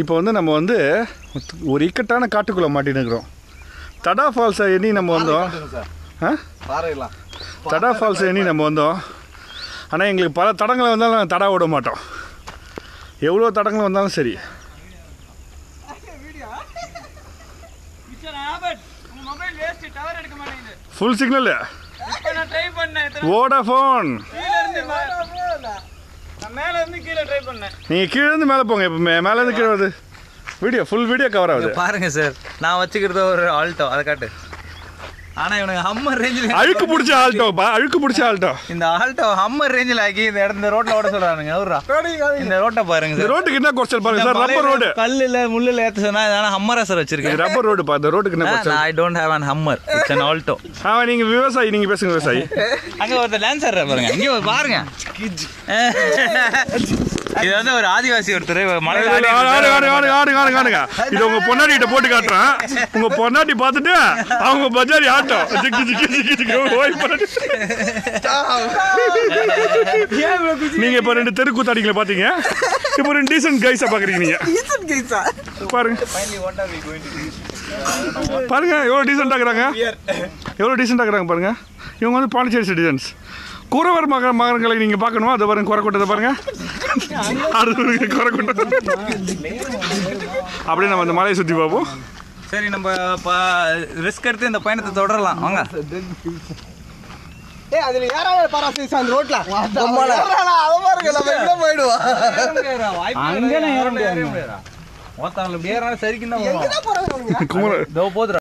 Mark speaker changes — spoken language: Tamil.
Speaker 1: இப்போ வந்து நம்ம வந்து ஒரு இக்கட்டான காட்டுக்குள்ளே மாட்டின்னு இருக்கிறோம். தடா ஃபால்ஸை எண்ணி நம்ம வந்தோம். தடா ஃபால்ஸை எண்ணி நம்ம வந்தோம். ஆனால் எங்களுக்கு பல தடங்களை வந்தாலும் நாங்கள் தடா விட மாட்டோம். எவ்வளோ தடங்கள் வந்தாலும் சரி. Full signal Vodafone. நீங்கள் கீழே இருந்து மேலே போங்க. இப்போ மேலே இருந்து கீழே வருது வீடியோ, ஃபுல் வீடியோ கவர் ஆகுது
Speaker 2: பாருங்க சார். நான் வச்சுக்கிறது ஒரு ஆல்டோ, அதை காட்டு. ஆனால் இவனுக்கு ஹம்மர் ரேஞ்சில்
Speaker 1: அழுக்கு பிடிச்ச ஆல்டோ, அழுக்கு பிடிச்ச ஆல்டோ.
Speaker 2: இந்த ஆல்டோ ஹம்மர் ரேஞ்சில் ஆக்கி இந்த இடத்துல இந்த ரோட்டில் ஓட சொல்கிறானுங்க. இந்த ரோட்டை பாருங்க சார்.
Speaker 1: ரோட்டுக்கு என்ன குறைச்சல் பாருங்க சார். ரப்பர் ரோடு,
Speaker 2: கல்லில் முள்ளில் ஏற்ற சொன்னால் இதனால் ஹம்மரா சார் வச்சிருக்கேன்.
Speaker 1: ரப்பர் ரோடு பா. இந்த ரோட்டுக்கு என்ன குறைச்சல்?
Speaker 2: I don't have an Hummer, it's an Alto.
Speaker 1: நீங்கள் விவசாயி, நீங்கள் பேசுங்க விவசாயி.
Speaker 2: அங்கே ஒருத்தர் டான்ஸர் பாருங்க, இங்கே பாருங்க. இது வந்து ஒரு ஆதிவாசி ஒருத்தர்
Speaker 1: இது உங்க பொன்னாட்டிகிட்ட போட்டு காட்டுறேன். உங்க பொன்னாட்டி பார்த்துட்டு அவங்க பஜாரி ஆட்டம் நீங்க இப்ப 2 தெருக்கூத்தாடிகளை பாத்தீங்க. இப்ப 2 டீசன்ட் கைஸா பாக்குறீங்க. நீங்க பாருங்க பாருங்க எவ்வளவு டீசென்டா இருக்கிறாங்க, எவ்வளவு டீசென்டா இருக்கிறாங்க பாருங்க. இவங்க வந்து பாண்டிச்சேரி சிட்டிசன்ஸ். குறவர் மகன்களை நீங்க பார்க்கணுமா? அதை பாருங்க, குறை கொட்டதை பாருங்க. குறை கொட்டை. அப்படியே நம்ம அந்த மலையை சுற்றி பார்ப்போம்.
Speaker 2: சரி, நம்ம ரிஸ்க் எடுத்து இந்த பயணத்தை தொடரலாம் வாங்க.
Speaker 3: அதுல யாராவது பாராசைஸ் அந்த ரோட்ல போயிடுவா.
Speaker 2: அங்கே ஏற முடியாது. சரிக்குன்னா போதும்.